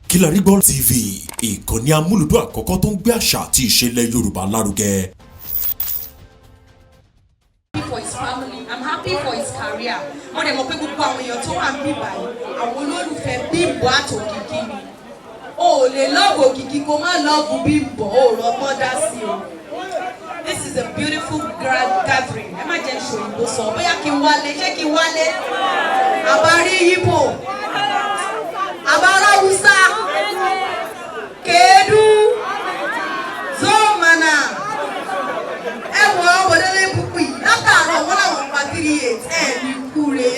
Kilarigbo TV, ìkànnì amúlùdún àkọ́kọ́ tó ń gbé àṣà àti ìṣẹ̀lẹ̀ Yorùbá lárugẹ. For his family, I'm happy for his career. Mo dẹ̀ mọ̀ pé gbogbo àwọn èèyàn tó wà níbí báyìí, àwọn olólùfẹ́ Bímbọ́ àti Òkìkí ni. O ò lè lọ́ọ̀bù Òkìkí kó má lọ́ọ̀bù Bímbọ́, o ò rọ́gbọ́n dá sí o. This is a beautiful gathering. Ẹ má jẹ́ ìṣòyìnbó sọ, bóyá kí n wálé, ṣé kí n wálé? Àbárí Yíbò, àbárá Hausa, Kéédú, Zomana. Ẹ wọ ọ̀bọ̀dẹ́lẹ́ púpù yìí látàárọ̀ wọ́n làwọn pa 38 ní kúre.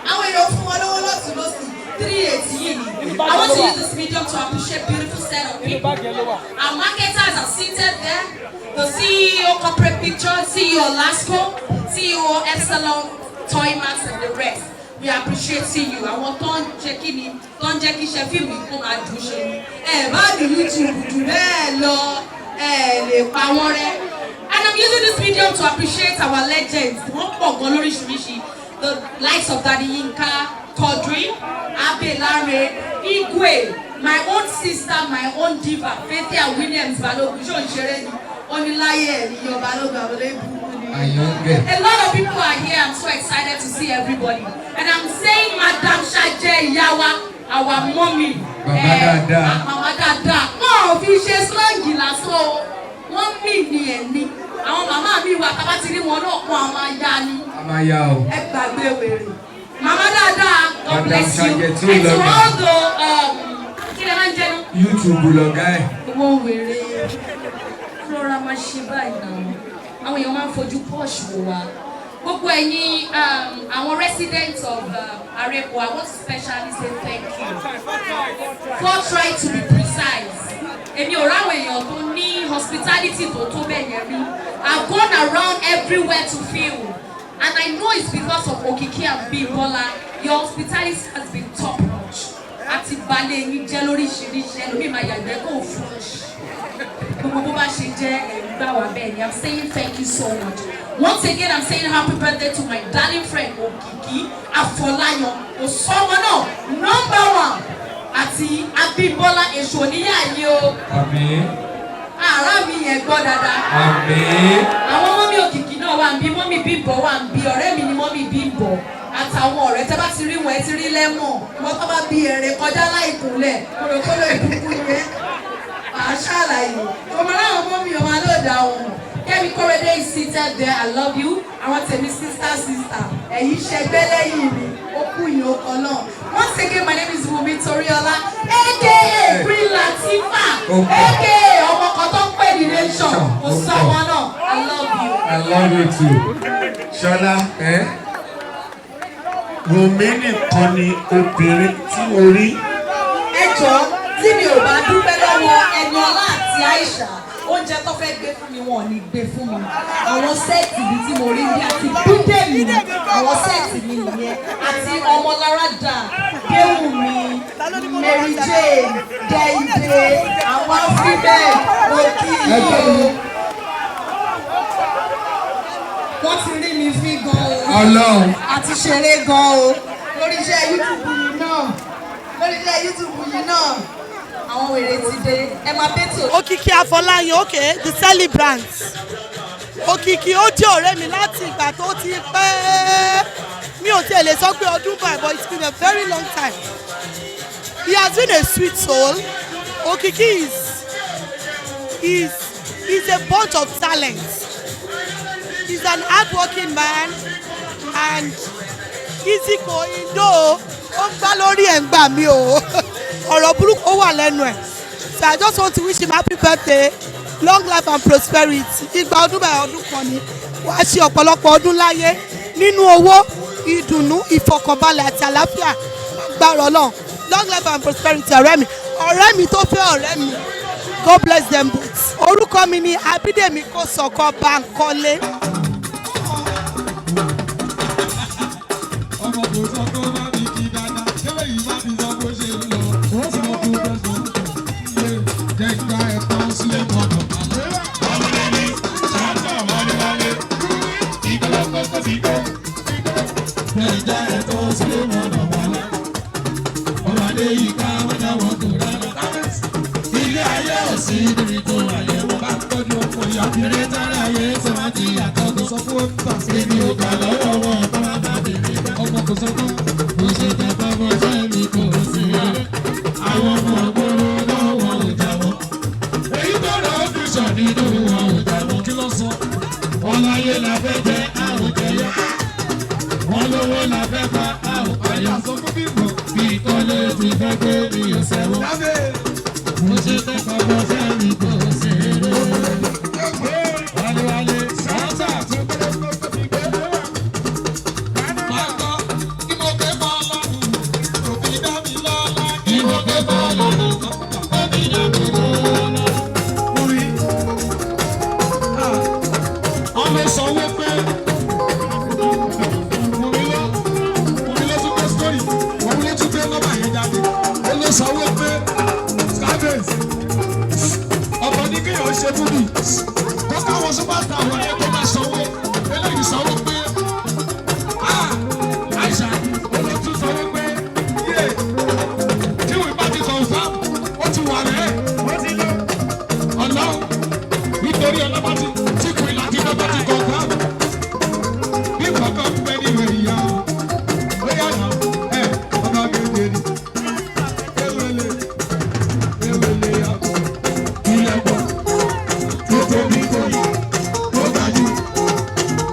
Àwọn èèyàn fún wọn lọ́wọ́ lọ́tún lọ́sì 38 yìí ni. I want to use this medium to appreciate beautiful set of people. Our marketers are seated there. The CEO Corporate Picture, CEO Lasco, CEO Epsilon, Toy Max and the rest. We appreciate you. Àwọn tó ń jẹ́ kí ni tó ń jẹ́ kí iṣẹ́ fíìmù kó máa dùn ṣe ni. Ẹ bá dùn YouTube jù bẹ́ẹ̀ lọ, ẹ lè pa wọ́n rẹ́. And I'm using this medium to appreciate our legends. Wọ́n pọ̀ gan lóríṣiríṣi. The likes of Daddy Yinka, Quadri, Abelare, Igwe, my own sister, my own diva, Fathia Williams Balogun, ṣó ń ṣeré ni. Olaiya ni your Balogun. A lot of people are here. I'm so excited to see everybody. And I'm saying Madam Saje Yawa, our mommy. Mama Dada. No, fi ṣe slang lásán. Wọ́n mì ní ẹni. Àwọn màmá mi wà tábà ti rí wọn náà kún àwọn aya ni. Amaya o. Ẹ gbàgbé wèrè. Mama Dada, God bless you. And to all the kí lè máa ń jẹun. YouTube lọ̀gá ẹ̀. Wọ́n wèrè. Flora máa ṣe báyìí náà. Àwọn èèyàn máa ń fojú posh wò wá. Gbogbo ẹ̀yin àwọn residents of Arepo, I want to specially say thank you for trying to be precise. Èmi ò ráwọn èèyàn tó ní hospitality tó bẹ́ẹ̀ yẹn rí. I've gone around everywhere to film, and I know it's because of Okiki and Bimbola. Your hospitality has been top notch. Àti balẹ̀ yín jẹ́ lóríṣiríṣi ẹlòmíì máa yàgbẹ́ kó flush. Gbogbo bó bá ṣe jẹ́ ẹ̀gbá wa bẹ́ẹ̀ ni. I'm saying thank you so much. Once again, I'm saying happy birthday to my darling friend Okiki Afolayan Osomono, #1. Àti Abímbọ́lá èṣù oníyà yìí o. Àmín. Àrá mi yẹn gbọ́ dáadáa. Àmín. Àwọn mọ́mí Òkìkí náà wà ń bí, mọ́mí Bímbọ́ wà ń bí, ọ̀rẹ́ mi ni mọ́mí Bímbọ́. Àtàwọn ọ̀rẹ́ tẹ́ bá ti rí wọn ẹ ti rí lẹ́mọ̀. Wọ́n tó bá bí ẹ̀rẹ̀ kọjá láìkúnlẹ̀. Kòròkòrò ìbùkún rẹ̀. Àṣàlàyé. Ọmọ náà mọ́mí ọmọ alóòdà wọn. Kemi Korede is seated there. I love you. I want to be sister. Ẹ̀yin ṣẹgbẹ́ lẹ́yìn mi. Ó kú ìyó kan náà. Once again, my name is Wumi Toriola, aka Queen Latifah, aka ọmọ kan tó ń pè ní nation. Mo sọ wọn náà. I love you. I love you too. Ṣọlá, Wumi nìkan ni obìnrin tí mo rí. Ẹ jọ̀ọ́, tí mi ò bá dúpẹ́ lọ́wọ́ Ẹniọlá àti Aisha, oúnjẹ tó fẹ́ gbé fún mi wọn ò ní gbé fún mi. Àwọn sẹ́ẹ̀tì mi tí mo rí bí àti Bídèmí ni àwọn sẹ́ẹ̀tì mi nìyẹn àti Ọmọláradà, Déwùmí, Mary Jane, Dẹ́ìdé, àwọn fíbẹ̀ òkì yìí. Wọ́n ti rí mi fín gan o. Ọlọ́run. Àti ṣeré gan o. Lórí iṣẹ́ YouTube yìí náà. Àwọn wèrè ti dé. Ẹ máa bẹ́tò. Okiki Afolayan, okay, the celebrant. Okiki ó jẹ́ ọ̀rẹ́ mi láti ìgbà tó ti pẹ́. Mi ò tiẹ̀ lè sọ pé ọdún báyìí, but it's been a very long time. He has been a sweet soul. Okiki is a bunch of talent. He's an hardworking man and easy going though. Ó gbá lórí ẹ̀ ń gbà mí o. Ọ̀rọ̀ burúkú ó wà lẹ́nu ẹ̀. So I just want to wish him happy birthday, long life and prosperity. Ìgbà ọdún báyìí ọdún kan ni. Wàá ṣe ọ̀pọ̀lọpọ̀ ọdún láyé nínú owó, ìdùnnú, ìfọ̀kànbalẹ̀ àti àlàáfíà. Gbàrọ̀ náà. Long life and prosperity ọ̀rẹ́ mi. Ọ̀rẹ́ mi tó fẹ́ ọ̀rẹ́ mi. God bless them both. Orúkọ mi ni Abídèmí Kòsọ́kọ́ Bánkọ́lé. tọ́jú ọkọ̀ ìyá kiri tára yé ṣe máa ti yàtọ̀ kó sọ fún ọ̀tà. Èmi ò gbà lọ́wọ́ wọn ọ̀tọ̀ máa bá bèbè bá. Ọmọ kò sọ fún mo ṣe tẹ́tọ́ mo ṣe mi kò sí rẹ̀. Àwọn ọmọ ògbóró lọ́wọ́ ò jáwọ́. Èyí tó rà ó fi sọ nínú wọn ò jáwọ́. Kí ló sọ? Ọláyé la fẹ́ jẹ àwòjẹ yá. Wọ́n lówó la fẹ́ pa àwòkáyà. Sọ fún bíbọ̀. Bí ìkọ́lé ti fẹ́ gbé mi ò sẹ́wọ́. Mo ṣe tẹ́tọ́ mo ṣe mi kò sí rẹ̀. Wálé sáńtà tó gbé tó fi gbé wá. Máa gbọ́ kí mo gbé bọ́ lọ́rùn, òbí dá mi lọ́lá. Kí mo gbé bọ́ lọ́rùn, òbí dá mi lọ́lá. Orí ọmọ sanwó pé omi ló tún gbé sítórì, omi ló tún gbé nọ́mbà yẹn jáde. Ó ló sanwó pé Scarface ọ̀pọ̀ ní kéèyàn ṣe fún mi. Kó káwọn superstar wọlé kó máa sanwó. Eléyìí sanwó pé Àìsà olóòtú sanwó pé yé tí wọ́n bá ti confirm ó ti wà rẹ̀ ó ti lọ. Ọlọ́run nítorí ọlọ́pàá tí kò ìlàjì lọ́pàá ti confirm. Bí kankan ń bẹ ní ìwé ìyá o, ó yà nà ọba gbẹgbẹ ni. Ewele yàgò ilẹ̀ bọ̀ tó tóbi tó yẹ tó dájú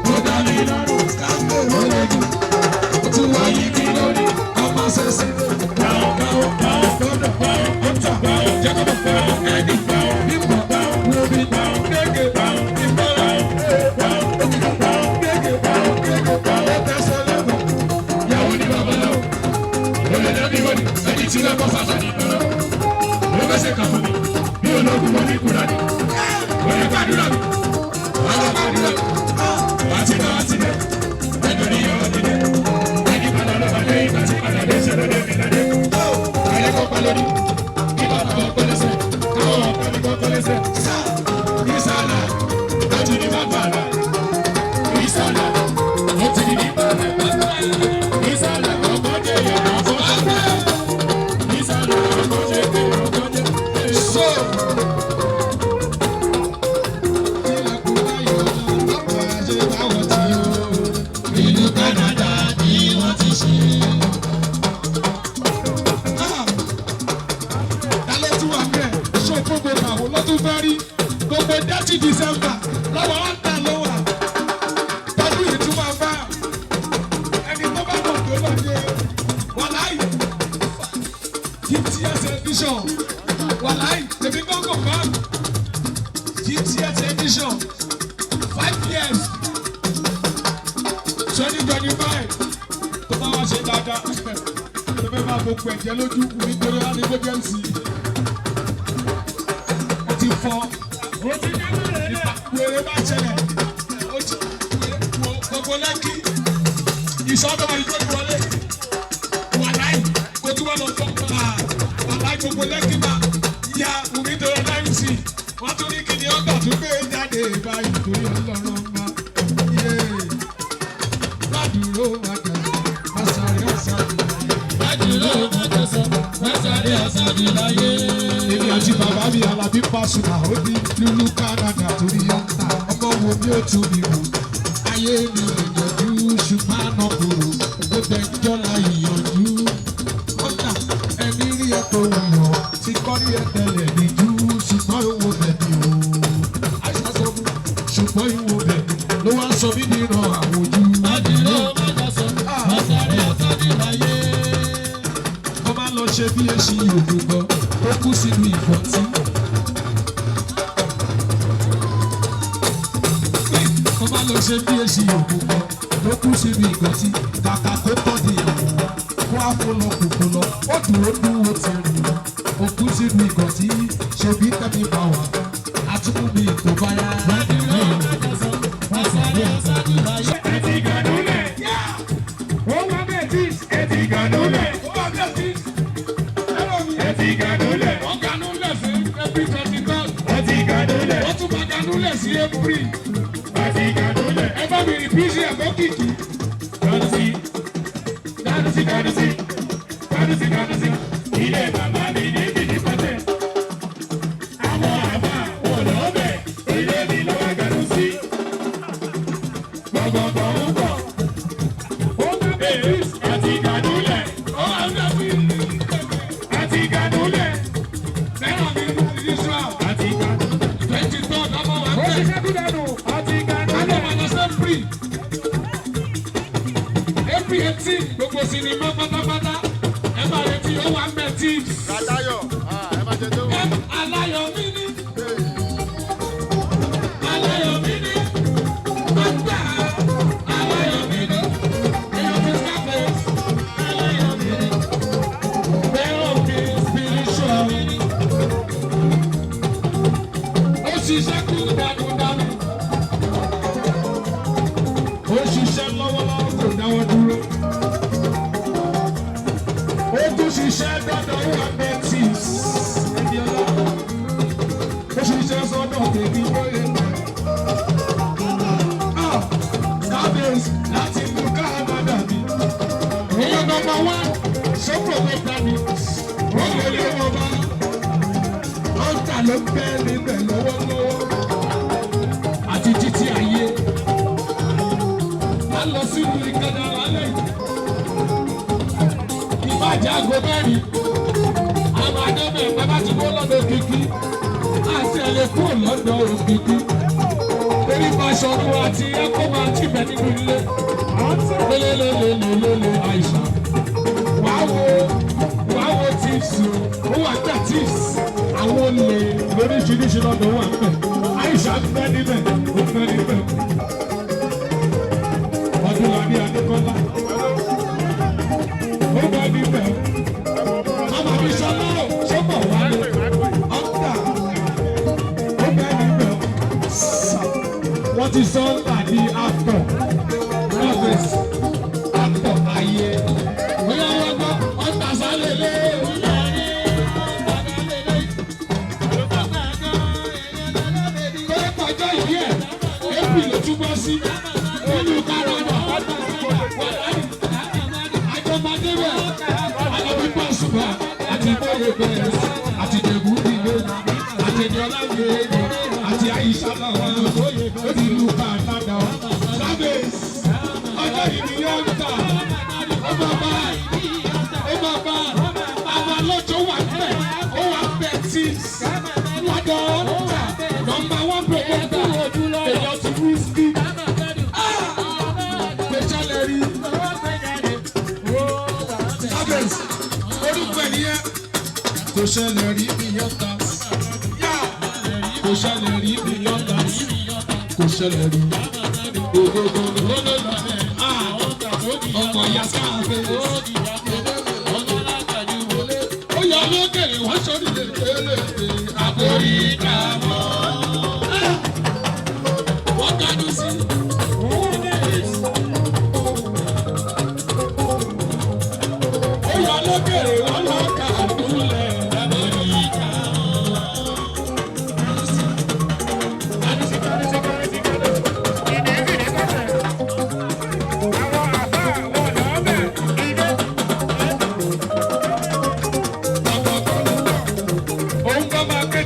tó dání lọ́rùn káfé lọ́lẹ́jù ó tún wáyé kí lórí ọmọ ṣẹṣẹ. Báwo báwo báwo gbọ́dọ̀ báwo ọ̀tà báwo jẹ́kọ̀ọ́ báwo ẹ̀dí báwo bímbọ̀ báwo wọ́bí báwo gbẹ́gẹ́ báwo bímbọ̀ báwo báwo gbẹ́gẹ́ báwo gbẹ́gẹ́ báwo tẹ̀sán lẹ́gbọ̀n. Yàwó ni babaláwo olè dẹ́bí wọ́ni ẹni tí lẹ́kọ̀ọ́ fàṣà ní ìbẹ̀rẹ̀. Mo fẹ́ ṣe kà fún mi bí ológun mo ní kúrò ní. Wọ́n yẹ gbàdúrà mi, wọ́n lọ gbàdúrà mi. Wọ́n ti lọ àti dé, ẹjọ́ ní ìyàwó ti dé. Ẹni padà lọ́ba dé ìgbà tí padà dé ṣẹlẹ̀ dé mi ládé. Ayé kọ́ pa lórí, kí bàbá wọn kọ́ lẹ́sẹ̀, káwọn ọ̀pá mi kọ́ lẹ́sẹ̀. Ìsàlà, láti ní bàbá àlà. Ìsàlà, ó ti ní bàbá àlà. Ìsàlà, ọkọ̀ jẹ́ ìyàwó fún àgbà. Ìsàlà, ọkọ̀ jẹ́ ìyàwó. So, ìlú Canada ni wọ́n ti ṣe. Dálẹ́ tí wà ń bẹ̀, ṣó gbogbo àwọn lọ́dún fẹ́ rí. Gbogbo 30 December lọ́wọ́ wọn tà ló wà. Tọ́jú yìí tún máa bá ẹni tó bá mọ̀ tó lọ́dẹ. Wàláì, 50th edition. Wàláì, tèmi gbọ́ngàn bá 50th edition 5 years 2025 tó bá wá ṣe dáadáa tó fẹ́ máa gbogbo ẹ̀jẹ̀ lójú nítorí wá ní gbogbo MC ó ti fọ́ wèrè bá ṣẹlẹ̀ ó ti gbogbo lẹ́kì ìṣọ́dọ̀ ìjọ́jú wọlé wàláì kó tí wọ́n lọ fọ́ wàláì gbogbo lẹ́kì máa ya Wumi tó yẹ láyé sí wọ́n tún ní kí ni ọgbà tó gbé jáde báyìí torí ọlọ́run ọmọ yé ládùúró wájà mọ́sàrí ọ̀sàdì ládùúró wájà mọ́sàrí ọ̀sàdì láyé. Èmi àti bàbá mi Alábí Pasuma ó ní lulu Canada torí ọ̀tá ọmọ wo mi ò tún mi wò ayé mi ò yànjú ṣùgbọ́n àná kúrò ó tẹ̀jọ́ láyé yànjú ọ̀tá ẹ̀mí rí ẹ̀kọ́ wọ̀nyọ̀ ti kọ́ ní ẹ̀tẹ̀lẹ̀ ní jù ṣùgbọ́n ìwò bẹ̀mí o. Àìsàn sọ fún ṣùgbọ́n ìwò bẹ̀mí ló wá sọ mí nínú àwọn ojú. Adìrẹ ọmọdé sọ, mọ́sàrí ọ̀sàdì láyé. Wọ́n máa lọ ṣe bí èsì òdòdó tó kú sínú ìfọ̀tí. Wọ́n máa lọ ṣe bí èsì òdòdó tó kú sínú ìfọ̀tí. Kàkà kó tọ́ di àwọn wọ́n á fún lọ kòkó lọ, ó dùn ó dùn ó ti rìn lọ. Òkú sínú ìgò tí ṣe bí tẹ́bí bá wà, àtúkù mi tó bá yá. Adìrẹ ọmọdé sọ, mọ́sàrí ọ̀sàdì láyé. Ẹ ti gàdúlẹ̀, ó wá bẹ́ẹ̀ tí ẹ ti gàdúlẹ̀, ó wá bẹ́ẹ̀ tí ẹ ti gàdúlẹ̀. Wọ́n gàdúlẹ̀ sí every 21st. Ẹ ti gàdúlẹ̀. Wọ́n tún máa gàdúlẹ̀ sí April. Ẹ ti gàdúlẹ̀. Ẹ bá mi rìpíìsì ẹ̀fọ́ kìkì. Gàdúsí, gàdúsí, gàdúsí, gàdúsí, gàdúsí. Ilé bàbá mi ní bìdí pẹ́tẹ́. Àwọn àbá wò lọ́bẹ̀. Ilé Every 18 gbogbo sinimá pátápátá ẹ máa retí ó wà mẹ́ tips. Radayo, ẹ máa jẹ tó. Aláyọ̀ mi ní. Aláyọ̀ mi ní. Ọgbà aláyọ̀ mi ní. Èèyàn fi scarface. Aláyọ̀ mi ní. Bẹ́ẹ̀ òkè spiritual mi ní. Ó ṣiṣẹ́ kú dánúdánú. Ó ṣiṣẹ́ lọ́wọ́lọ́wọ́ kò dáwọ́ dúró. Ó tún ṣiṣẹ́ dandan wà bẹ́ẹ̀ tips. Ó ṣiṣẹ́ sọ́dọ̀ tèmi lóye. Scarface láti ìlú Canada mi. Èèyàn nọ́mbà 1 ṣọ́pọ̀ mẹ́ta ni. Wọ́n lè lé wọn bá. Ọ̀tà ló bẹ́ níbẹ̀ lọ́wọ́lọ́wọ́. Àti títí ayé. A lọ sí ìlú Ìkẹjà lálẹ́ yìí. Ìbàjẹ́ àgọ́ mẹ́rin. Àwọn àdébẹ̀ bàbá ti wó lọ́dọ̀ Òkìkí. Àti ẹ̀lẹ́ kúrò lọ́dọ̀ Òkìkí. Torí Fáṣọ̀run àti ẹ̀kọ́ máa ti bẹ̀ nínú ilé. Lélelélelélele àìsàn. Wàá wo tips o. Ó wà gbà tips. Àwọn olè lóríṣiríṣi lọ́dọ̀ wà ń bẹ̀. Àìsàn ń bẹ́ níbẹ̀. Ó bẹ́ níbẹ̀. Ọdúnladé Adékọ́lá. Ó bẹ́ níbẹ̀. Mama mi sọ lọ́rọ̀ sọ́kọ̀ wálé. Ọ̀tà. Ó bẹ́ níbẹ̀. Wọ́n ti sọ tàbí àtọ̀. Rọ́bẹ̀sì. Àtọ̀ ayé. Bóyá wọ́n gbọ́ ọ̀tà sálẹ̀ lé. Bóyá pàjọ́ ìdí ẹ̀. April ló túbọ̀ sí. Nínú Canada. Àjọmọdé bẹ̀. Àjọmọdé bọ̀ ṣùgbọ́n. Àti bóyá bẹ̀rẹ̀. Àti Jẹ̀bú ìgbé. Àti Ìjọba ìgbé. Àti Àyíṣà lọ́wọ́. Ó ti lu Canada. Scarface. Ọjọ́ ìbí yóò ń tà. Ó máa bá. Àwọn alọ́jọ́ wà bẹ̀. Ó wà bẹ̀ tí. Lọ́dọ̀ nọ́mbà 1 promoter. Èèyàn ti wíṣkì. Gbèsàlẹ̀ rí. Scarface. Orúkọ ẹ̀ nìyẹn. Kò ṣẹlẹ̀ rí mi yọ̀tà. Kò ṣẹlẹ̀ rí mi yọ̀tà. Kò ṣẹlẹ̀ rí. Ògógó lọ́lọ́ ọmọ ìyá Scarface. Ó yọ lókèrè wọ́n sórí lè tẹ́lẹ̀ àbórí ìdààmú. Wọ́n kánú sí. Ó yọ lókèrè wọ́n lọ kà lulẹ̀ àbórí ìdààmú.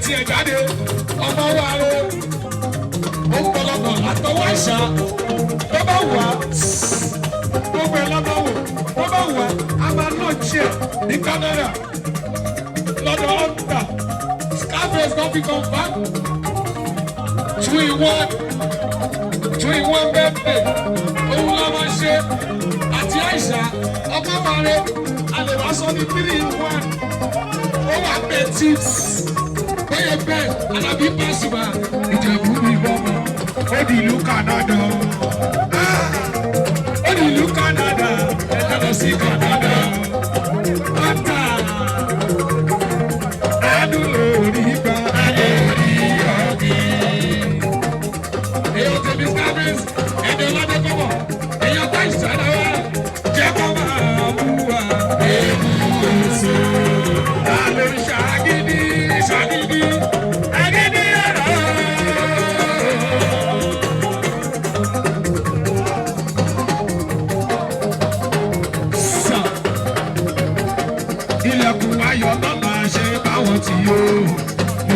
Tiẹ̀ jáde ọmọ wa rẹ̀ ó ń pọlọpọ látọwọ́ àṣà tó bá wà gbogbo ẹ̀ lọ́dọ̀ wò tó bá wà á máa náà tiẹ̀ ní Canada lọ́dọ̀ ọ̀tà Scarface kan fi kan bá 2-in-1 birthday òun la máa ṣe àti àìsà ọmọ wa rẹ̀ àlèwàsọ ní 3-in-1 ó wà pé tips. Bẹ́ẹ̀ bẹ́ẹ̀ Alábí Pàṣípà Ìjẹ̀bú ní bọ́mọ. Ó di ìlú Canada. Ó di ìlú Canada. Ẹ lọ sí Canada. Bàtà àdúrà orí gbà orí ọ̀gbìn. Èyí tẹ̀mí Scarface ẹ̀dẹ̀ lọ́dẹ kọ́mọ̀. Èyàn tá ìṣẹ̀dá wa jẹ́ kọ́ máa bú wa. Èbú èso. Àlọ́ ṣàgídí. Agídí ọ̀rọ̀. Sà ilẹ̀kùn ayọ̀ náà máa ṣe báwọn ti yó.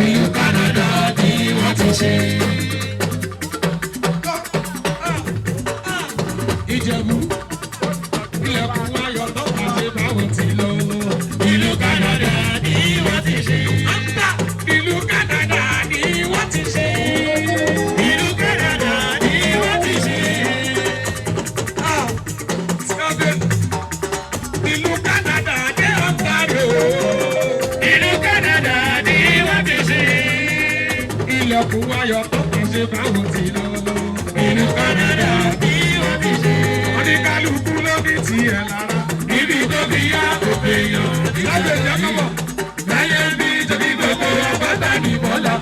Ìlú Canada ni wọ́n ti ṣe. ti lọ ìlú Canada bí ó ti ṣe. Oníkálukú ló ní tiẹ̀ lára níbi tó fi yá òfin yan. Láti ìjọba láyé bí tóbi gbogbo ọgbọ́ta ní bọ́lá.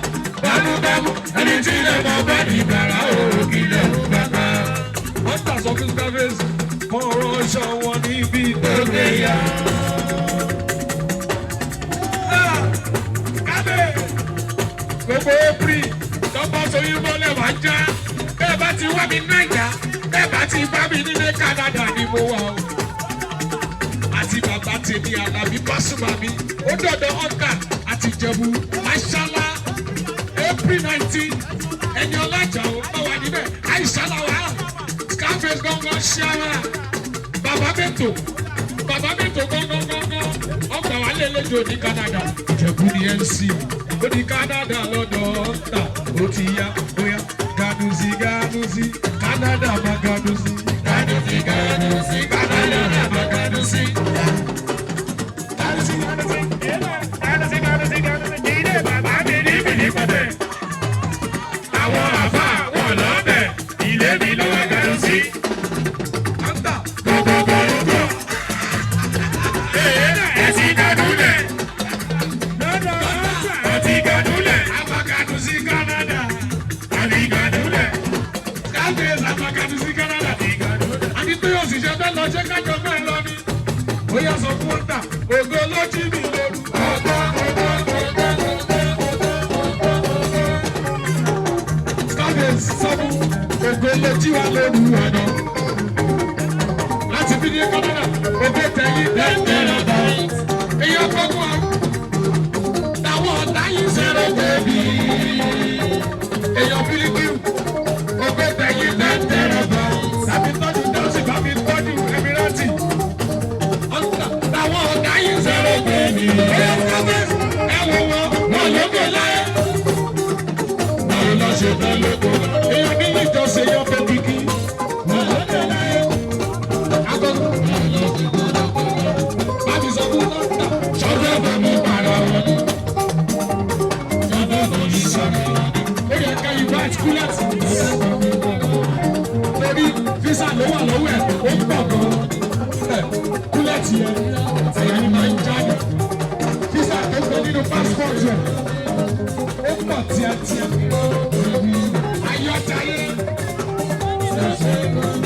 Bámúbámú ẹni tí lè mọ bẹ́ẹ̀ ní bàrà òkìlẹ̀ ògbàgbà. Wọ́n tà sọ fún Scarface kọ́ ránṣọ wọn níbi tó gbé yá. Gbogbo April lọ́pọ̀ sóyún mọ́lẹ̀ wá já. Bẹ́ẹ̀ bá ti wá mi Naija, bẹ́ẹ̀ bá ti bá mi nílé Canada ni mo wà o. Àti bàbá tèmi Àlàbí Pasuma mi, ó dọ̀dọ̀ ọ̀gá àti Ìjẹ̀bú, Aṣálá, April 19, ẹni ọlájà ò bá wà níbẹ̀, Àìsálà wà, Scarface gángan ṣáwà, bàbá Bẹ́tò gángan, ọgbà wà lélẹ́jọ́ ní Canada, Ìjẹ̀bú ni MC. Ó di Canada lọ́dọ̀ ọ̀tà ó ti yá bóyá ganusi Canada má ganusi Canada má ganusi. Ilé bàbá mi ní fìdípọ̀tẹ̀. Àwọn àfa wọn lọ́bẹ̀ ilé mi lọ́wọ́ ganusi. Gbọ̀gbọ̀gbọ̀ ẹ̀sìn ganulẹ̀. Ṣé kájọ bẹ́ẹ̀ lọ ni? Ó yà sọ fún ọ̀tà, ògo ló jí mi lóru. Scarface sọ fún ògo ló jí wa lóru àná. Láti bí ní Canada, ògo tẹ̀yìn tẹ̀tẹ̀rẹ̀ báyìí. Èèyàn kọ́kọ́ àwọn táwọn ọ̀tá yìí ṣẹ̀rọ̀ bẹ́ẹ̀bì. Èèyàn bíríkìú, ògo tẹ̀yìn tẹ̀tẹ̀rẹ̀ báyìí. Sàbí tọ́jú dáhùn bá mi tọ́jú Emirati. Táwọn ọ̀gá yìí ṣẹ̀rọ̀ bẹ́ẹ̀ni. Ẹ wo wọn lóko láyé. Báwo lọ ṣe tán lóko? Èèyàn ní ìjọsìn yọ fẹ́ kíkí. Wọ́n lóko láyé. Akọ́kọ́ bábí sọ fún lọ́tà. Ṣọ́fẹ́ bá mi para wọn. Ṣọ́fẹ́ bá mi sọ̀rọ̀. Ó yẹ ká ìbá ìtúkúlẹ̀tì. Torí físà ló wà lọ́wọ́ ẹ̀ ó pọ̀ gan-an. Kúlẹ̀tì ẹ̀ ẹ̀yà ni máa ń jáde. Físà tó gbé nínú pásítọ̀tì ẹ̀ ó pọ̀ tíátíá. Ayọ̀tayé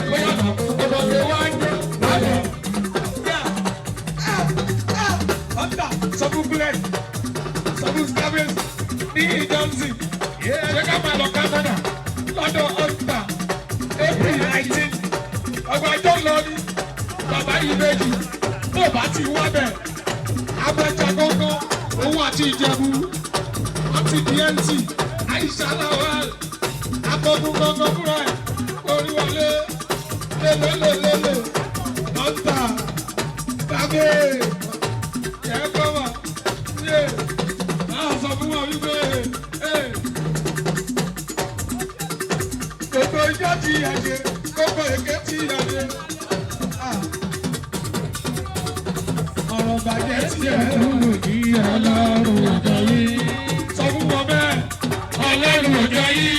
bóyá ọmọdé wá ń gbé báyọ̀. Ọ̀tà sọ fún Gúlẹ̀ sọ fún Scarface ní ìjọ́nsì. Ṣé ká máa lọ Canada lọ́dọ̀ ọ̀tà? April 19, ọgbà ẹjọ́ lọ ní bàbá yìí méjì tó bá ti wá bẹ̀. Abẹ́jà gángan, òun àti Ìjẹ̀bú, àti DNC, Àìsàlà wà, akọ́gun gángan fúnra ẹ̀, orí wọlé, lélelélele, ọ̀tà, tàbí, yẹ kọ́ wà, yé, náà sọ fún wọn wípé, gbogbo ìjọ ti yàgé, gbogbo èké ti yàgé. Ọ̀rọ̀ bàjẹ́ ti yẹ lóru kí Ọlọ́run ọjọ́ yìí. Sọ fún wọn bẹ́ẹ̀, Ọlọ́run ọjọ́ yìí.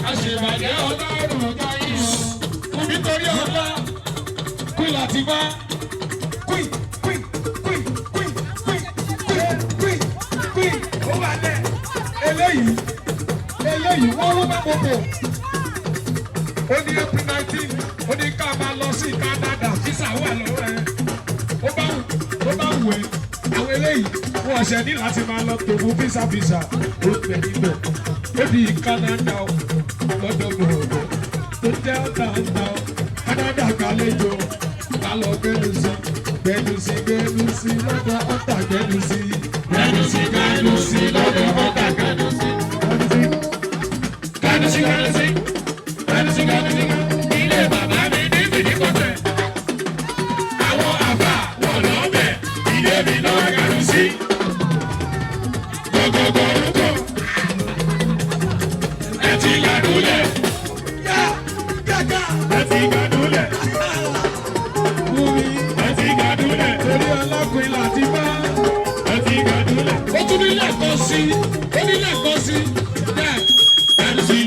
Àṣebàjẹ́ Ọlọ́run ọjọ́ yìí. Fún nítorí ọlá, kú láti bá. Ó wà lẹ̀. Eléyìí wọ́n rú bá gbogbo. Ó ní April 19, ó ní ká máa lọ sí Canada, físà wà lọ́wọ́ ẹ̀. Ó bá wù ẹ́, àwọn eléyìí wọ́n ṣẹ̀ ní láti máa lọ tòun físà ó pẹ̀ níbẹ̀. Ó di Canada lọ́dọ̀ gbòòrò tó jẹ́ ọ̀tá Canada kàlejò ká lọ gbẹ́nu sí lọ́dọ̀ ọ̀tá gbẹ́nu sí lọ́dọ̀ ọ̀tá gbẹ́nu sí. Ilé bàbá mi ní fìdíkọ̀tẹ̀. Àwọn àbá wọn lọ́bẹ̀. Ilé mi lọ́wọ́ gàdú sí. Gbogbogbò orúkọ. Ẹ ti gàdúlẹ̀. Ẹ ti gàdúlẹ̀. Wumi. Ẹ ti gàdúlẹ̀. Torí ọlọ́kùnrin láti bá. Ẹ ti gàdúlẹ̀. Ó tún nílẹ̀ kan sí. Ó nílẹ̀ kan sí. Bẹ́ẹ̀ gàdú sí.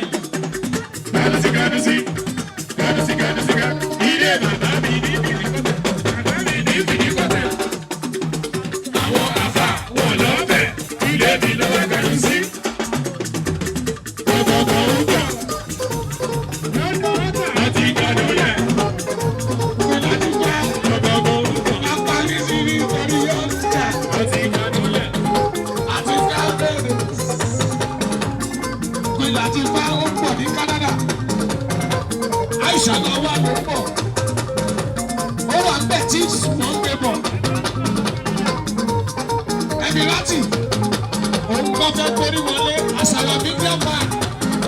Ifá ó pọ̀ ní Canada. Aisha náà wà ló pọ̀. Ó wà ń bẹ̀ tí wọ́n ń gbé bọ̀. Emirati, òun kọ́ fẹ́ gbórí wọlé. Àṣàlọ̀ Media Man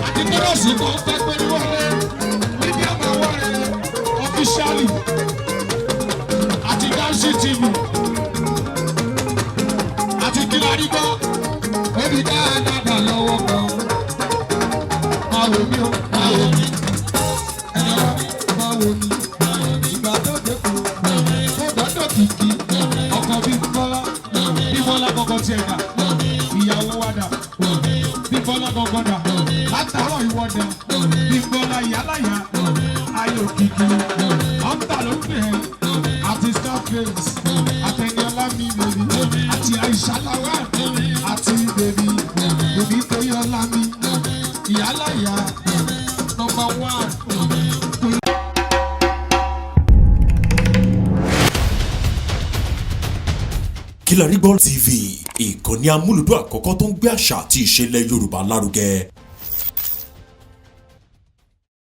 àti Tọ́lọ́sì kan fẹ́ gbórí wọlé. Media Man wọ̀ rẹ̀ officially àti Dansi TV àti Kilarigbo. Ó di dáadáa lọ́wọ́ kan. Máa wò mí o, máa wò mí. Ẹ̀yọ́ máa wò mí. Ìgbà tó dé kù, ó dọ́dọ̀ kìkì. Ọkọ̀ Bímbọ́lá gbọ́ngàn tiẹ̀ dà. Ìyàwó wa dà. Bímbọ́lá gbọ́ngàn dà. Látàárọ̀ ìwọ dà. Bímbọ́lá ìyálàyà. Ayò kìkì. Ọ̀ǹtà ló pè é. Àti Scarface. Àtẹniọlá mi bèbí. Àti Aisha Lawal. Àti bèbí. Bèbí Toriola mi. Ìyálàyà. Number 1. Kilarigbo TV ìkànnì amúlùdún àkọ́kọ́ tó ń gbé àṣà àti ìṣẹ̀lẹ̀ Yorùbá lárugẹ.